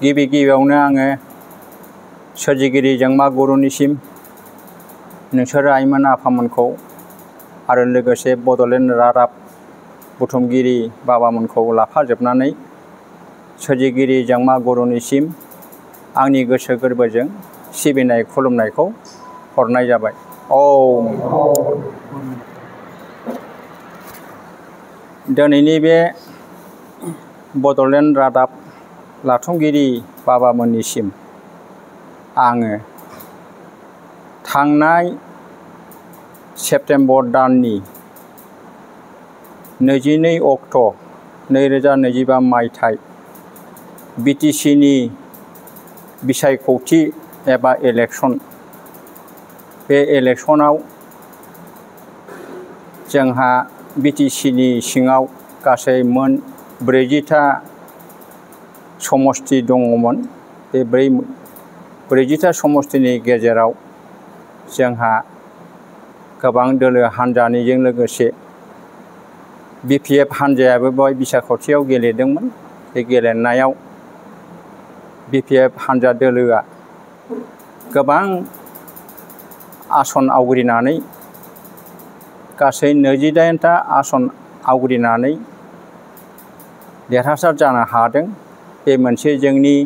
गिबि गिबियावनो आङो सोरजिगिरि जोंमा गुरुनिसिम नोंसोर आइमोन आफामोनखौ आरो लोगोसे बड'लेण्ड रादाब बुथुमगिरि बाबामोनखौ लाफाजोबनानै सोरजिगिरि जोंमा गुरुनिसिम आंनि गोसो गोरबोजों सिबिनाय खुलुमनायखौ हरनाय जाबाय। दिनैनि बे बड'लेण्ड रादाब लाथुमगिरि बाबामोननिसिम आङो थांनाय सेप्तेम्बर दाननि 22 अक्ट' 2025 मायथाइ BTCनि बिसायख'थि एबा इलेक्सन बे इलेक्सनाव जोंहा BTCनि सिङाव गासै मोन 40था समस्ति दङमोन। बे 40था समस्तिनि गेजेराव जोंहा गोबां दोलो हान्जानिजों लोगोसे BPF हान्जायाबो बेवहाय बिसायख'थियाव गेलेदोंमोन। बे गेलेनायाव BPF हान्जा दोलोआ गोबां आसन आवग्रिनानै गासै 28था आसन आवग्रिनानै देरहासार जानो हादों। बे मोनसे जोंनि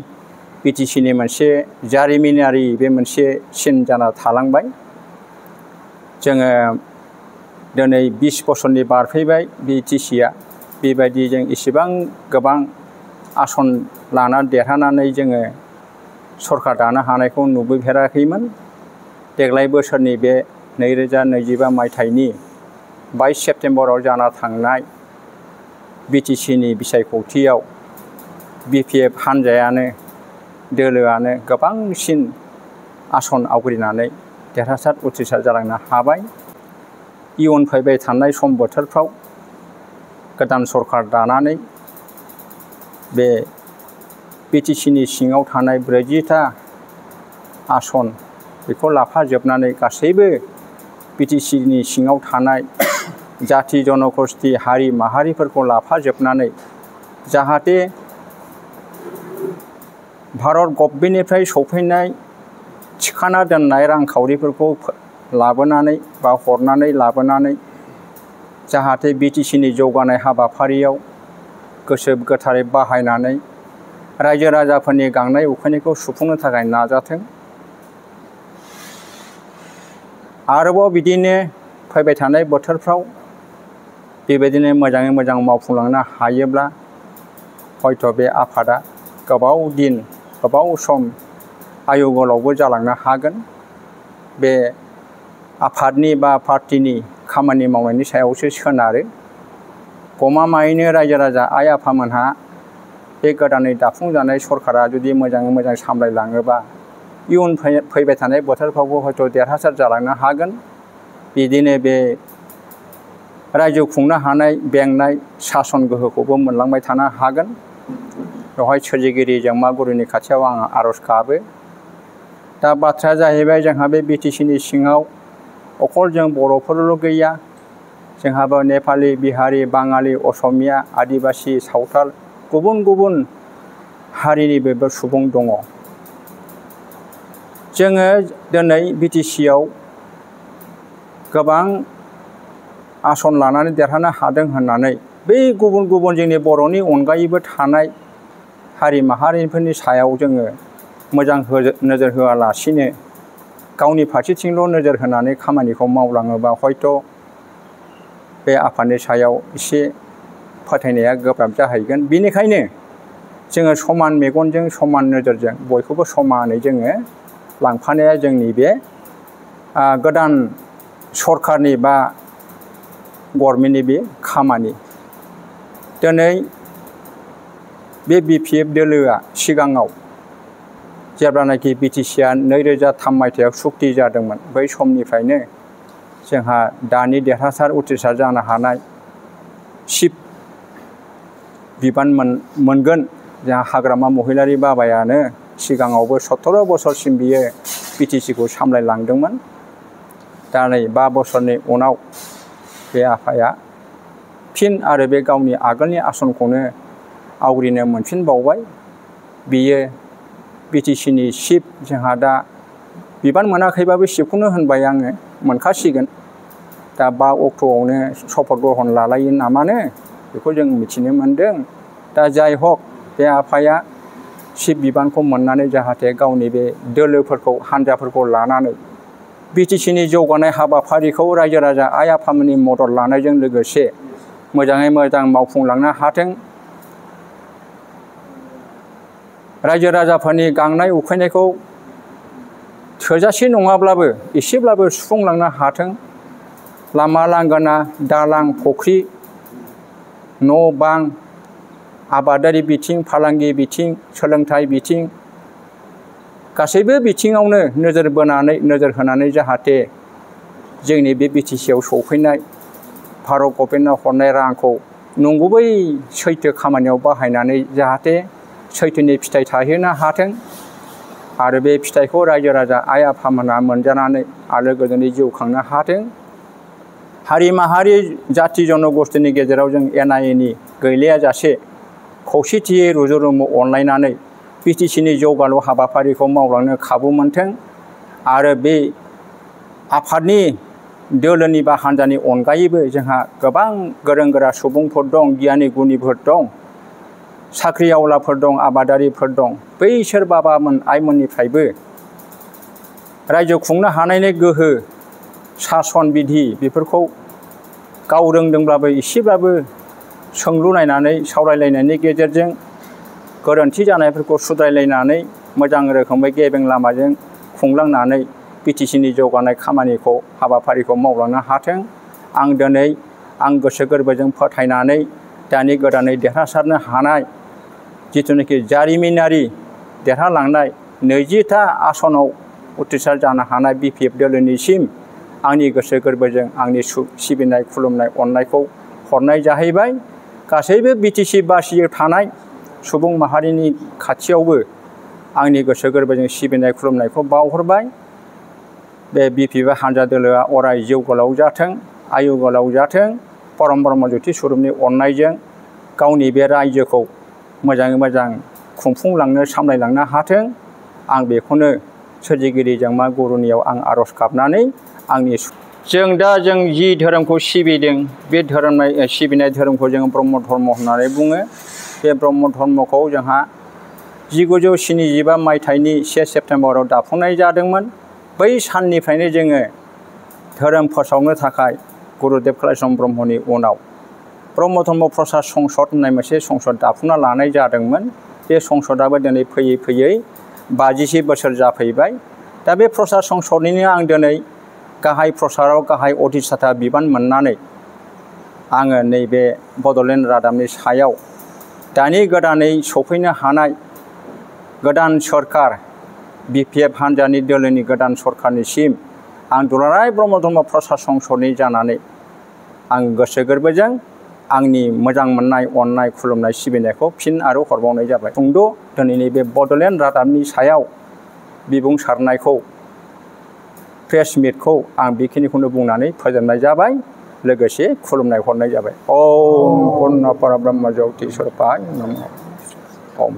BTCनि मोनसे जारिमिनारि बे मोनसे सिन जाना थालांबाय। जोङो दिनै 20 बोसोरनि बारफैबाय BTCआ बेबायदि जों इसेबां गोबां आसन लाना देरहानानै जोङो सरकार दानो हानायखौ नुबोफेराखैमोन। देग्लाय बोसोरनि बे 2025 मायथाइनि 22 सेप्तेम्बराव जाना थांनाय BTCनि बिसायख'थियाव BPF हान्जायानो दोलोआनो गोबांसिन आसन आवग्रिनानै देरहासार उथ्रिसार जालांनो हाबाय। इयुन फैबाय थानाय सम बोथोरफ्राव गोदान सरकार दानानै बे BTCनि सिङाव थानाय 40था आसन बेखौ लाफाजोबनानै गासैबो BTCनि सिङाव थानाय जाथि जनगोष्ठी हारि माहारिफोरखौ लाफाजोबनानै जाहाथे भारत गभर्नमेन्टनिफ्राय सफैनाय थिखाना दोननाय रांखावरिफोरखौ लाबोनानै बा हरनानै लाबोनानै जाहाथे BTCनि जौगानाय हाबाफारियाव गोसो गोथारै बाहायनानै रायजो राजाफोरनि गांनाय उखैनायखौ सुफुंनो थाखाय नाजाथों। आरोबाव बिदिनो फैबाय थानाय बोथोरफ्राव बेबायदिनो मोजाङै मोजां मावफुंलांनो हायोब्ला हयथ' बे आफादा गोबाव दिन गोबाव सम आयु गोलावबो जालांनो हागोन। बे आफादनि बा पार्टिनि खामानि मावनायनि सायावसो सोनारो। गमामायैनो रायजो राजा आइ आफामोनहा बे गोदानै दाफुंजानाय सरकारा जुदि मोजाङै मोजां सामलायलाङोबा इयुन फैबाय थानाय बोथोरफ्रावबो हयथ' देरहासार जालांनो हागोन। बिदिनो बे रायजो खुंनो हानाय बेंनाय सासन गोहोखौबो मोनलांबाय थानो हागोन। बेवहाय सोरजिगिरि जोंमा गुरुनि खाथियाव आङो आर'ज गाबो। दा बाथ्राया जाहैबाय जोंहा बे BTCनि सिङाव अखल जों बर'फोरल' गैया। जोंहाबो नेपालि, बिहारि, बाङालि, असमिया, आदिबासि, सावथाल गुबुन गुबुन हारिनिबो सुबुं दङ। जोङो दिनै BTCआव गोबां आसन लानानै देरहानो हादों होननानै बै गुबुन गुबुन जोंनि बर'नि अनगायैबो थानाय हारि माहारिफोरनि सायाव जोङो मोजां नोजोर होआलासिनो गावनि फारसेथिंल' नोजोर होनानै खामानिखौ मावलाङोबा हयथ' बे आफादनि सायाव एसे फोथायनाया गोब्राब जाहैगोन। बेनिखायनो जोङो समान मेगनजों समान नोजोरजों बयखौबो समानै जोङो लांफानाया जोंनि बे गोदान सरकारनि बा गभर्नमेन्टनि बे खामानि। दिनै बे BPF दोलोआ सिगाङाव जेब्लानाखि BTCआ 2003 मायथाइयाव सुक्ति जादोंमोन बै समनिफ्रायनो जोंहा दानि देरहासार उथ्रिसार जानो हानाय चिफ बिबान मोनगोन जोंहा हाग्रामा महिलारि बाबायानो सिगाङावबो 17 बोसोरसिम बियो BTCखौ सामलायलांदोंमोन। दा नै 5 बोसोरनि उनाव बे आफाया फिन आरो बे गावनि आगोलनि आसनखौनो आवग्रिनो मोनफिनबावबाय। बियो BTCनि चिफ जोंहा दा बिबान मोनाखैबाबो चिफखौनो होनबाय आङो मोनखासिगोन दा 5 अक्ट'आवनो शपथ ग्रहण लालायो नामानो बेखौ जों मिथिनो मोनदों दा जाय हक बे आफाया चिफ बिबानखौ मोननानै जाहाथे गावनि बे दोलोफोरखौ हान्जाफोरखौ लानानै BTCनि जौगानाय हाबाफारिखौ रायजो राजा आइ आफामोननि मदद लानायजों लोगोसे मोजाङै मोजां मावफुंलांनो हाथों रायजो राजाफोरनि गांनाय उखैनायखौ थोजासे नङाब्लाबो एसेब्लाबो सुफुंलांनो हाथों लामा लांगोना दालां फुख्रि न' बां आबादारि बिथिं फालांगि बिथिं सोलोंथाइ बिथिं गासैबो बिथिङावनो नोजोर होनानै जाहाथे जोंनि बे BTCआव सौफैनाय भारत गभर्नमेन्टआ हरनाय रांखौ नंगुबै सैथो खामानियाव बाहायनानै जाहाथे सैथोनि फिथाइ थाहैनो हाथों आरो बे फिथाइखौ रायजो राजा आइ आफामोना मोनजानानै आलो गोजोनै जिउ खांनो हाथों हारि माहारि जाथि जनगोष्ठीनि गेजेराव जों एना एनि गैलायाजासे खौसेथियै रुजु रुमु अनलायनानै BTCनि जौगालु हाबाफारिखौ मावलांनो खाबु मोनथों आरो बे आफादनि दोलोनि बा हान्जानि अनगायैबो जोंहा गोबां गोरों गोरा सुबुंफोर दं गियानि गुनिफोर दं साख्रि आवलाफोर दं आबादारिफोर दं बैसोर बाबामोन आइमोननिफ्रायबो रायजो खुंनो हानायनि गोहो सासन बिधि बेफोरखौ गाव रोंदोंब्लाबो एसेब्लाबो सोंलु नायनानै सावरायलायनायनि गेजेरजों गोरोन्थि जानायफोरखौ सुद्रायलायनानै मोजां रोखोमै गेबें लामाजों खुंलांनानै BTCनि जौगानाय खामानिखौ हाबाफारिखौ मावलांनो हाथों आं दिनै आं गोसो गोरबोजों फोथायनानै दानि गोदानै देरहासारनो हानाय जिथुनाखि जारिमिनारि देरहालांनाय 20टा आसनाव उथ्रिसार जानो हानाय BPF दोलोनिसिम आंनि गोसो गोरबोजों आंनि सिबिनाय खुलुमनाय अननायखौ हरनाय जाहैबाय गासैबो BTC बासियाव थानाय सुबुं माहारिनि खाथियावबो आंनि गोसो गोरबोजों सिबिनाय खुलुमनायखौ बावहरबाय बे BPF हान्जा दोलोआ अराय जिउ गोलाव जाथों आयु गोलाव जाथों परम ब्रह्म ज्योति स्वरूपनि अननायजों गावनि बे रायजोखौ मोजाङै मोजां खुंफुंलांनो सामलायलांनो हाथों आं बेखौनो सोरजिगिरि जोंमा गुरुनियाव आं आरज गाबनानै आंनि जों जि धोरोमखौ सिबिदों बे सिबिनाय धोरोमखौ जों ब्रह्म धर्म होननानै बुङो बे ब्रह्म धर्मखौ जोंहा 1975 मायथाइनि 1 सेप्तेम्बराव दाफुंनाय जादोंमोन बै साननिफ्रायनो जोङो धोरोम फोसावनो थाखाय गुरुदेव कालिचरण ब्रह्मनि उनाव ब्रह्म धर्म प्रसार संसद होननाय मोनसे संसद दाफुंना लानाय जादोंमोन बे संसदाबो दिनै फैयै फैयै 50 बोसोर जाफैबाय दा बे प्रसार संसदनिनो आं दिनै गाहाय प्रसाराव गाहाय अधिष्ठाता बिबान मोननानै आङो नैबे बड'लेण्ड रादाबनि सायाव दानि गोदानै सफैनो हानाय गोदान सरकार BPF हान्जानि दोलोनि गोदान सरकारनिसिम आं दुलाराय ब्रह्म धर्म प्रसार संसदनि जानानै आं गोसो गोरबोजों आंनि मोजां मोननाय अननाय खुलुमनाय सिबिनायखौ फिन आरो हरबावनाय जाबाय सुंद' दिनैनि बे बड'लेण्ड रादाबनि सायाव बिबुंसारनायखौ प्रेस मिटखौ आं बेखिनिखौनो बुंनानै फोजोबनाय जाबाय लोगोसे खुलुमनाय हरनाय जाबाय ओम पूर्ण परब्रह्म ज्योति स्वरूपाय नमः ओम